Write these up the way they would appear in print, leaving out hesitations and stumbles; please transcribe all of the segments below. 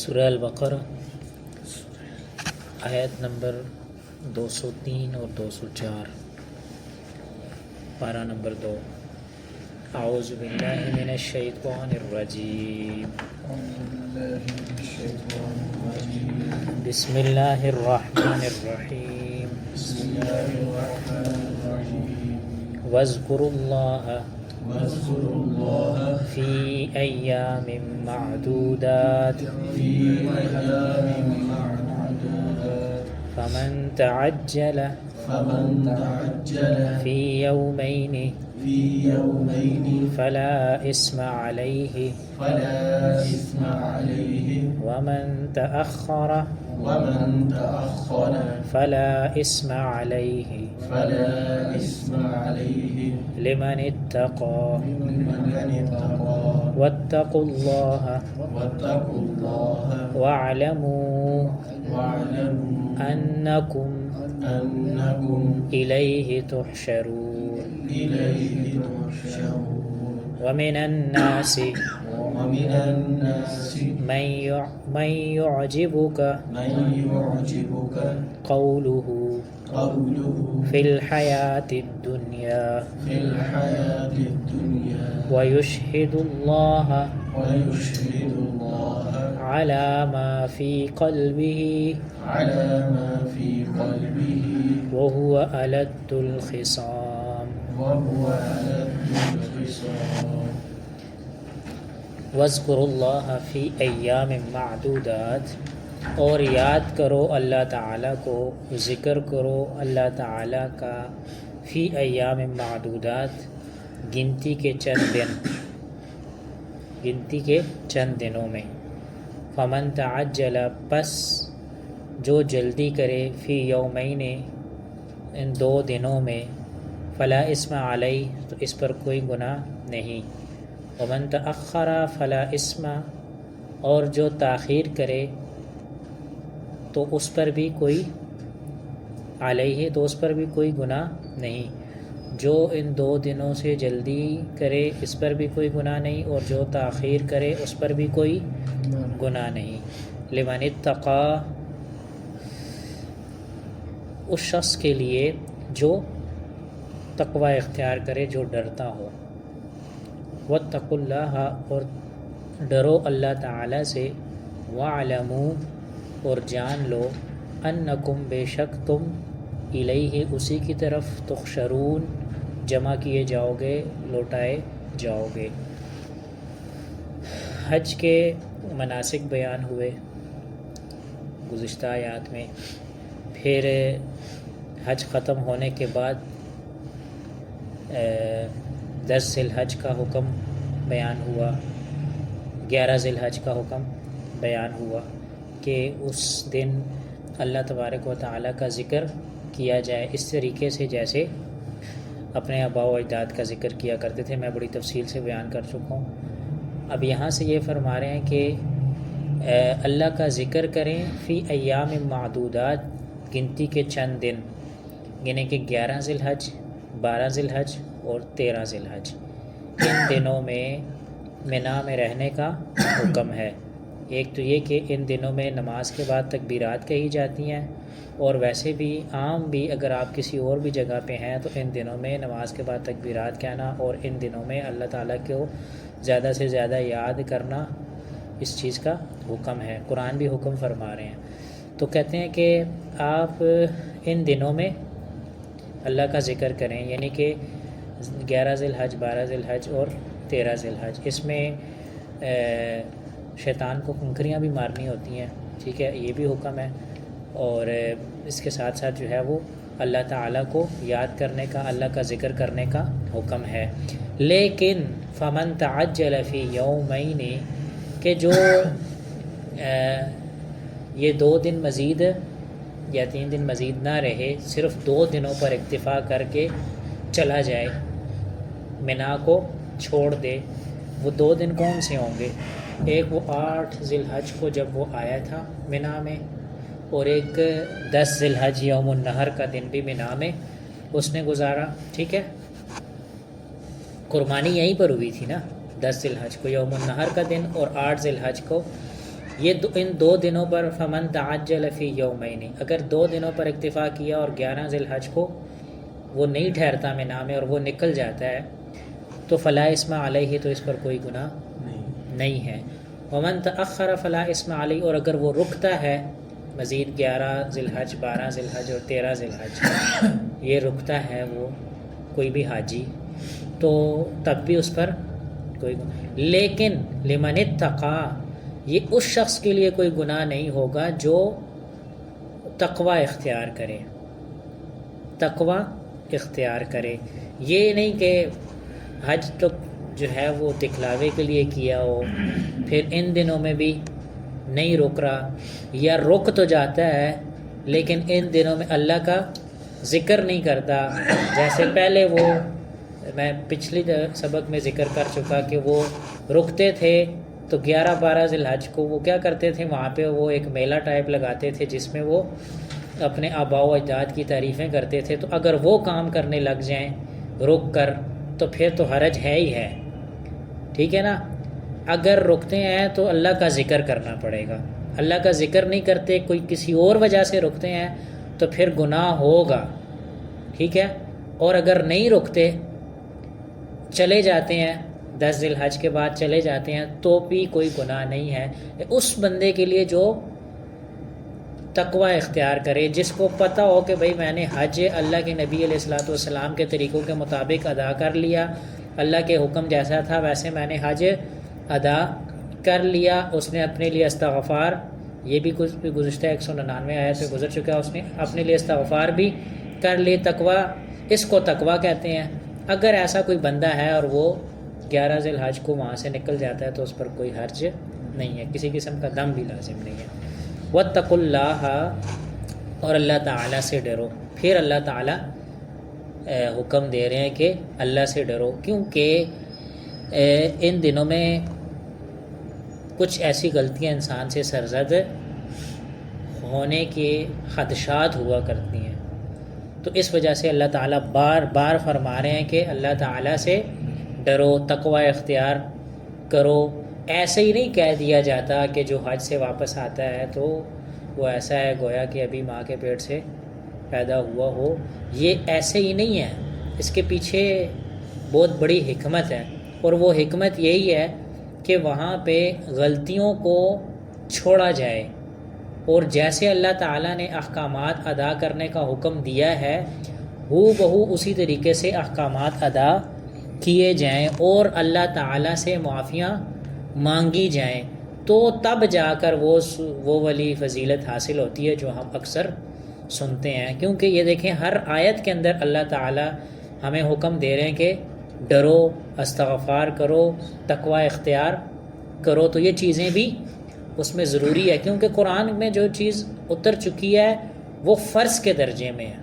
سورہ البقرہ آیت نمبر 203 اور 204، پارہ نمبر 2۔ اعوذ باللہ من الشیطان الرجیم، بسم اللہ الرحمن الرحیم، واذکروا اللہ فی ایام معدودات، فمن تعجل فی یومین فلا اسم علیہ ومن تأخر فلا اسم علیہ لمن اتقى واتقوا اللہ واعلموا انکم الیہ تحشرون۔ ومن الناس من يعجبك قوله في الحياة الدنيا ويشهد الله على ما في قلبه وهو ألد الخصام۔ وَاذْكُرُوا اللَّهَ فِي أَيَّامٍ مَّعْدُودَاتٍ، اور یاد کرو اللہ تعالیٰ کو، ذکر کرو اللہ تعالیٰ کا، فی ایام معدودات، گنتی کے چند دنوں میں۔ فمن تعجل، پس جو جلدی کرے، فی یومین، ان 2 دنوں میں، فلا اسم علیہ، تو اس پر کوئی گناہ نہیں۔ ومن تأخر فلا اسم، اور جو تاخیر کرے تو اس پر بھی کوئی علیہ، تو اس پر بھی کوئی گناہ نہیں۔ جو ان 2 دنوں سے جلدی کرے اس پر بھی کوئی گناہ نہیں، اور جو تاخیر کرے اس پر بھی کوئی گناہ نہیں۔ لمن اتقى، اس شخص کے لیے جو تقوی اختیار کرے، جو ڈرتا ہو۔ واتقوا اللہ، اور ڈرو اللہ تعالیٰ سے۔ واعلموا، اور جان لو، انکم، بے شک تم، الیہ، اسی کی طرف، تحشرون، جمع کیے جاؤ گے، لوٹائے جاؤ گے۔ حج کے مناسک بیان ہوئے گزشتہ آیات میں، پھر حج ختم ہونے کے بعد 10 ذی الحج کا حکم بیان ہوا، 11 ذی الحج کا حکم بیان ہوا کہ اس دن اللہ تبارک و تعالیٰ کا ذکر کیا جائے اس طریقے سے جیسے اپنے آباء و اجداد کا ذکر کیا کرتے تھے۔ میں بڑی تفصیل سے بیان کر چکا ہوں۔ اب یہاں سے یہ فرما رہے ہیں کہ اللہ کا ذکر کریں فی ایام معدودات، گنتی کے چند دن، یعنی کہ 11 ذی الحج، 12 ذی الحج اور 13 ذی الحج، ان دنوں میں منا میں رہنے کا حکم ہے۔ ایک تو یہ کہ ان دنوں میں نماز کے بعد تکبیرات کہی جاتی ہیں، اور ویسے بھی عام بھی اگر آپ کسی اور بھی جگہ پہ ہیں تو ان دنوں میں نماز کے بعد تکبیرات کہنا، اور ان دنوں میں اللہ تعالیٰ کو زیادہ سے زیادہ یاد کرنا، اس چیز کا حکم ہے۔ قرآن بھی حکم فرما رہے ہیں۔ تو کہتے ہیں کہ آپ ان دنوں میں اللہ کا ذکر کریں، یعنی کہ 11 ذی الحج، 12 ذی الحج اور 13 ذی الحج۔ اس میں شیطان کو کنکریاں بھی مارنی ہوتی ہیں، ٹھیک ہے، یہ بھی حکم ہے، اور اس کے ساتھ ساتھ جو ہے وہ اللہ تعالیٰ کو یاد کرنے کا، اللہ کا ذکر کرنے کا حکم ہے۔ لیکن فمن تعجل فی یومین، کہ جو یہ 2 دن مزید یا 3 دن مزید نہ رہے، صرف 2 دنوں پر اکتفا کر کے چلا جائے، منا کو چھوڑ دے۔ وہ 2 دن کون سے ہوں گے؟ ایک وہ 8 ذی الحج کو جب وہ آیا تھا منا میں، اور ایک 10 ذی الحج یوم النحر کا دن بھی منا میں اس نے گزارا، ٹھیک ہے۔ قربانی یہیں پر ہوئی تھی نا، 10 ذی الحج کو یوم النحر کا دن اور 8 ذی الحج کو ان 2 دنوں پر فمن تعجل فی یومین، اگر 2 دنوں پر اکتفا کیا اور 11 ذی الحج کو وہ نہیں ٹھہرتا مینا میں اور وہ نکل جاتا ہے تو فلا اسم علیہ، تو اس پر کوئی گناہ نہیں ہے۔ ومن تأخر فلا اسم علیہ، اور اگر وہ رکتا ہے مزید 11 ذی الحج، 12 ذی الحج اور 13 ذی الحج یہ رکتا ہے وہ کوئی بھی حاجی، تو تب بھی اس پر کوئی گناہ، لیکن لمن اتقا، یہ اس شخص کے لیے کوئی گناہ نہیں ہوگا جو تقوی اختیار کرے، تقوی اختیار کرے۔ یہ نہیں کہ حج تو جو ہے وہ دکھلاوے کے لیے کیا ہو، پھر ان دنوں میں بھی نہیں رک رہا، یا رک تو جاتا ہے لیکن ان دنوں میں اللہ کا ذکر نہیں کرتا، جیسے پہلے وہ میں پچھلی سبق میں ذکر کر چکا کہ وہ رکتے تھے تو 11-12 ذی الحج کو وہ کیا کرتے تھے، وہاں پہ وہ ایک میلہ ٹائپ لگاتے تھے جس میں وہ اپنے آباء و اجداد کی تعریفیں کرتے تھے، تو اگر وہ کام کرنے لگ جائیں رک کر تو پھر تو حرج ہے ہی ہے، ٹھیک ہے نا۔ اگر رکتے ہیں تو اللہ کا ذکر کرنا پڑے گا، اللہ کا ذکر نہیں کرتے، کوئی کسی اور وجہ سے رکتے ہیں تو پھر گناہ ہوگا، ٹھیک ہے۔ اور اگر نہیں رکتے چلے جاتے ہیں 10 ذی الحج کے بعد چلے جاتے ہیں تو بھی کوئی گناہ نہیں ہے اس بندے کے لیے جو تقوی اختیار کرے، جس کو پتہ ہو کہ بھئی میں نے حج اللہ کے نبی علیہ الصلوۃ والسلام کے طریقوں کے مطابق ادا کر لیا، اللہ کے حکم جیسا تھا ویسے میں نے حج ادا کر لیا، اس نے اپنے لیے استغفار، یہ بھی کچھ بھی گزشتہ 199 آیت سے گزر چکا ہے، اس نے اپنے لیے استغفار بھی کر لی، تقوی اس کو تقوی کہتے ہیں۔ اگر ایسا کوئی بندہ ہے اور وہ 11 ذی الحج کو وہاں سے نکل جاتا ہے تو اس پر کوئی حرج نہیں ہے، کسی قسم کا دم بھی لازم نہیں ہے۔ واتقوا اللہ، اور اللہ تعالیٰ سے ڈرو، پھر اللہ تعالیٰ حکم دے رہے ہیں کہ اللہ سے ڈرو، کیونکہ ان دنوں میں کچھ ایسی غلطیاں انسان سے سرزد ہونے کے خدشات ہوا کرتی ہیں، تو اس وجہ سے اللہ تعالیٰ بار بار فرما رہے ہیں کہ اللہ تعالیٰ سے ڈرو، تقوی اختیار کرو۔ ایسے ہی نہیں کہہ دیا جاتا کہ جو حج سے واپس آتا ہے تو وہ ایسا ہے گویا کہ ابھی ماں کے پیٹ سے پیدا ہوا ہو، یہ ایسے ہی نہیں ہے، اس کے پیچھے بہت بڑی حکمت ہے، اور وہ حکمت یہی ہے کہ وہاں پہ غلطیوں کو چھوڑا جائے، اور جیسے اللہ تعالیٰ نے احکامات ادا کرنے کا حکم دیا ہے ہو بہو اسی طریقے سے احکامات ادا کیے جائیں اور اللہ تعالیٰ سے معافیاں مانگی جائیں، تو تب جا کر وہ والی فضیلت حاصل ہوتی ہے جو ہم اکثر سنتے ہیں۔ کیونکہ یہ دیکھیں ہر آیت کے اندر اللہ تعالیٰ ہمیں حکم دے رہے ہیں کہ ڈرو، استغفار کرو، تقوی اختیار کرو، تو یہ چیزیں بھی اس میں ضروری ہے، کیونکہ قرآن میں جو چیز اتر چکی ہے وہ فرض کے درجے میں ہے،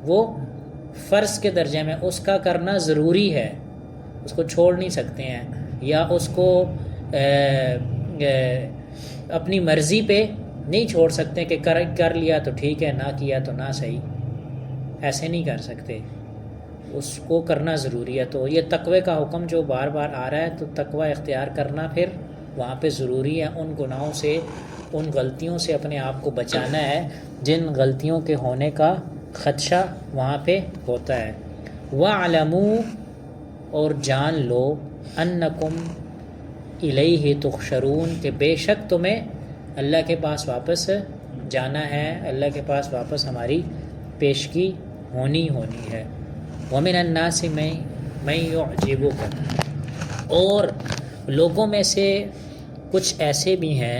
وہ فرض کے درجے میں، اس کا کرنا ضروری ہے، اس کو چھوڑ نہیں سکتے ہیں، یا اس کو اپنی مرضی پہ نہیں چھوڑ سکتے کہ کر لیا تو ٹھیک ہے، نہ کیا تو نہ صحیح، ایسے نہیں کر سکتے، اس کو کرنا ضروری ہے۔ تو یہ تقوی کا حکم جو بار بار آ رہا ہے تو تقوی اختیار کرنا پھر وہاں پہ ضروری ہے، ان گناہوں سے، ان غلطیوں سے اپنے آپ کو بچانا ہے جن غلطیوں کے ہونے کا خدشہ وہاں پہ ہوتا ہے۔ وَاعْلَمُوا، اور جان لو، أَنَّكُمْ إِلَيْهِ تُحْشَرُونَ، کہ بے شک تمہیں اللہ کے پاس واپس جانا ہے، اللہ کے پاس واپس ہماری پیشگی ہونی ہے۔ وَمِنَ النَّاسِ مَن يُعْجِبُكَ، اور لوگوں میں سے کچھ ایسے بھی ہیں،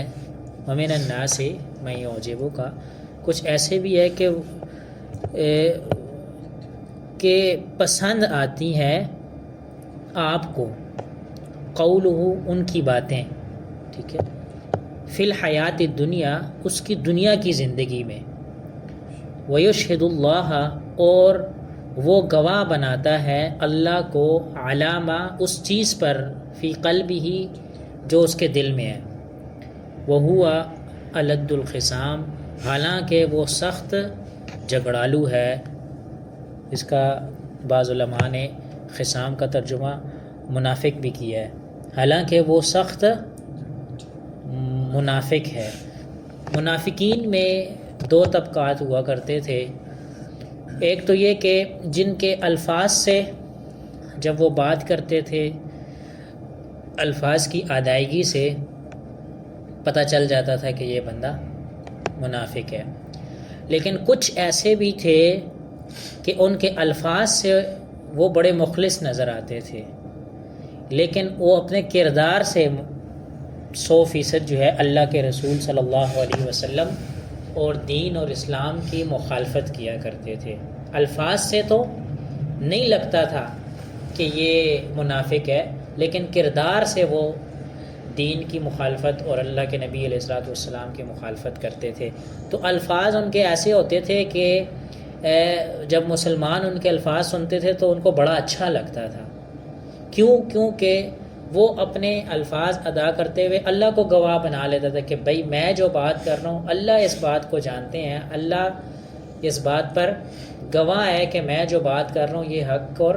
وَمِنَ النَّاسِ مَن يُعْجِبُكَ، کچھ ایسے بھی ہے کہ پسند آتی ہیں آپ کو، قولہ، ان کی باتیں، ٹھیک ہے، فی الحیات الدنیا، اس کی دنیا کی زندگی میں، ویشہد اللہ، اور وہ گواہ بناتا ہے اللہ کو، علامہ، اس چیز پر، فی قلبہ، جو اس کے دل میں ہے، وہو الد الخصام، حالانکہ وہ سخت جھگڑالو ہے۔ اس کا بعض علماء نے خصام کا ترجمہ منافق بھی کیا ہے، حالانکہ وہ سخت منافق ہے۔ منافقین میں دو طبقات ہوا کرتے تھے، ایک تو یہ کہ جن کے الفاظ سے جب وہ بات کرتے تھے الفاظ کی ادائیگی سے پتہ چل جاتا تھا کہ یہ بندہ منافق ہے، لیکن کچھ ایسے بھی تھے کہ ان کے الفاظ سے وہ بڑے مخلص نظر آتے تھے، لیکن وہ اپنے کردار سے 100% جو ہے اللہ کے رسول صلی اللہ علیہ وسلم اور دین اور اسلام کی مخالفت کیا کرتے تھے۔ الفاظ سے تو نہیں لگتا تھا کہ یہ منافق ہے، لیکن کردار سے وہ دین کی مخالفت اور اللہ کے نبی علیہ الصلوۃ والسلام کی مخالفت کرتے تھے۔ تو الفاظ ان کے ایسے ہوتے تھے کہ جب مسلمان ان کے الفاظ سنتے تھے تو ان کو بڑا اچھا لگتا تھا۔ کیونکہ وہ اپنے الفاظ ادا کرتے ہوئے اللہ کو گواہ بنا لیتا تھا کہ بھائی میں جو بات کر رہا ہوں اللہ اس بات کو جانتے ہیں، اللہ اس بات پر گواہ ہے کہ میں جو بات کر رہا ہوں یہ حق اور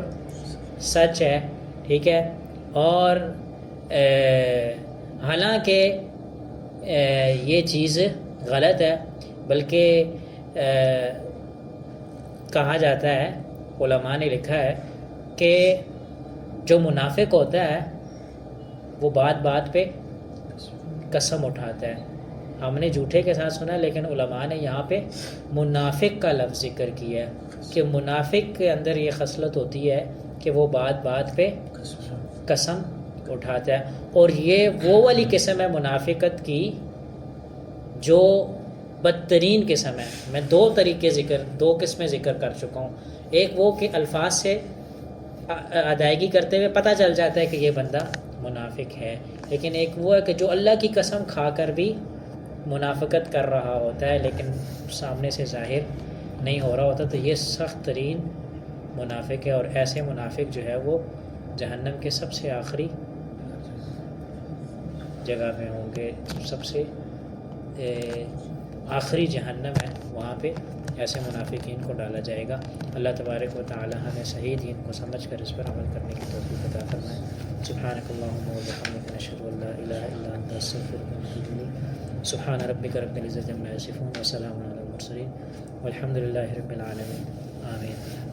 سچ ہے، ٹھیک ہے۔ اور حالانکہ یہ چیز غلط ہے، بلکہ کہا جاتا ہے، علماء نے لکھا ہے کہ جو منافق ہوتا ہے وہ بات بات پہ قسم اٹھاتا ہے۔ ہم نے جھوٹے کے ساتھ سنا، لیکن علماء نے یہاں پہ منافق کا لفظ ذکر کیا ہے کہ منافق کے اندر یہ خصلت ہوتی ہے کہ وہ بات بات پہ قسم اٹھاتا ہے، اور یہ وہ والی قسم ہے منافقت کی جو بدترین قسم ہے۔ میں دو قسمیں ذکر کر چکا ہوں، ایک وہ کہ الفاظ سے ادائیگی کرتے ہوئے پتہ چل جاتا ہے کہ یہ بندہ منافق ہے، لیکن ایک وہ ہے کہ جو اللہ کی قسم کھا کر بھی منافقت کر رہا ہوتا ہے لیکن سامنے سے ظاہر نہیں ہو رہا ہوتا، تو یہ سخت ترین منافق ہے۔ اور ایسے منافق جو ہے وہ جہنم کے سب سے آخری جگہ میں ہوں گے، سب سے آخری جہنم ہے، وہاں پہ ایسے منافقین کو ڈالا جائے گا۔ اللہ تبارک و تعالی ہمیں صحیح دین کو سمجھ کر اس پر عمل کرنے کی توفیق عطا فرمائے۔ سبحانک اللہم و بحمدک، نشہد ان لا الہ الا انت، نستغفرک و نتوب الیک۔ سبحان ربک رب العزۃ عما یصفون وسلام علی المرسلین والحمد للہ رب العالمین، آمین۔